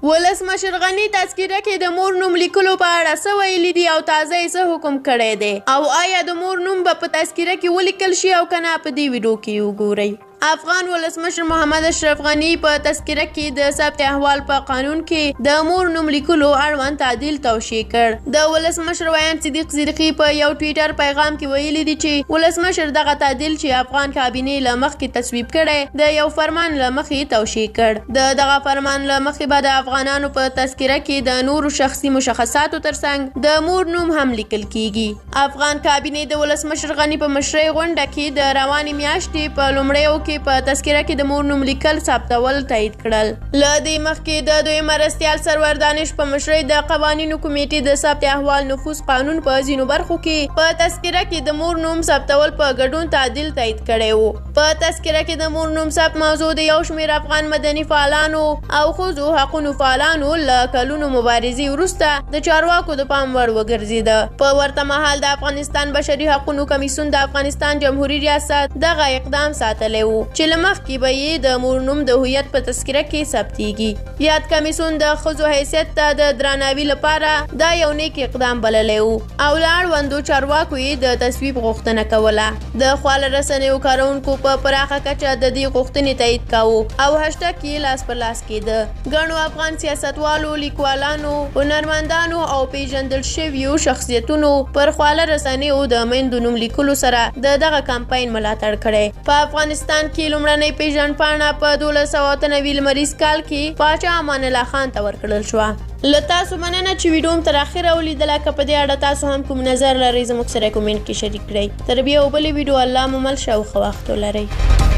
ولسمشر غني تذکره کې د مور نوم لیکلو په اړه څه ویلي دي او تازه یې څه حکم کړی دی او آیا د مور نوم به په تذکره کې ولیکل شي او کنه په دې ویډیو کې وګورئ. افغان ولسمشر محمد اشرف غني په تذکره کې د ثبت احوال په قانون کې د مور نوم لیکلو اړوند تعدیل توشیح کړ. د ولسمشر ویان صدیق صدیقي په یو ټویټر پیغام کې ویلي دي چې ولسمشر دغه تعدیل چې افغان کابینې له مخکې تصویب کړي د یو فرمان له مخې توشیح کړ. دغه فرمان له مخې به د افغانانو په تذکره کې د نورو شخصي مشخصاتو ترڅنګ د مور نوم هم لیکل کیږي. افغان کابینې د ولسمشر غني په مشرۍ غونډه کې د روانې میاشتې په لومړیو کې په تذکره کې د مور نوم لیکل ثبتول تایید کړل. له دې مخکې د دوی مرستیال سرور دانش په مشرۍ د قوانینو کمیټې د ثبت احوال نفوذ قانون په ځینو برخو کې په تذکره کې د مور نوم ثبتول په ګډون تعدیل تایید کړی وو. په تذکره کې د مور نوم ثبت موضوع د یو شمېر افغان مدني فعالانو او ښځو حقونو فعالانو له کلونو مبارزې وروسته د چارواکو د پام وړ وګرځېده. په ورته مهال د افغانستان بشري حقونو کمیسیون د افغانستان جمهوریت ریاست دغه اقدام ساتلی وو چې له مخکې به یې د مور نوم د هویت په تذکره کې ثبتېږي. یاد کمیسیون د ښځو حیثیت ته د درناوي لپاره دا یو نیک اقدام بللی و او له اړوندو چارواکو یې د تصویب غوښتنه کوله. د خواله رسنیو کارونکو په پراخه کچه د دې غوښتنې تایید کاوه او هشتګ یې لاس پر لاس کېده. ګڼو افغان سیاستوالو، لیکوالانو، هنرمندانو او پیژندل شویو شخصیتونو پر خواله رسنیو د میندو نوم لیکلو سره دغه کمپاین ملاتړ کړی. په افغانستان کې لومړنۍ پیژندپاڼه په 1293 لمریز کال کې پاچا امان الله خان ته ورکړل شوه. له تاسو مننه چې ویډیو م تر اخره ولیدله. که په دې اړه تاسو هم کوم نظر لرئ زموږ سره کومنټ کې شریک کړئ. تر بیا او بلې ویډیو الله مو مل شه او ښه وخت ولرئ.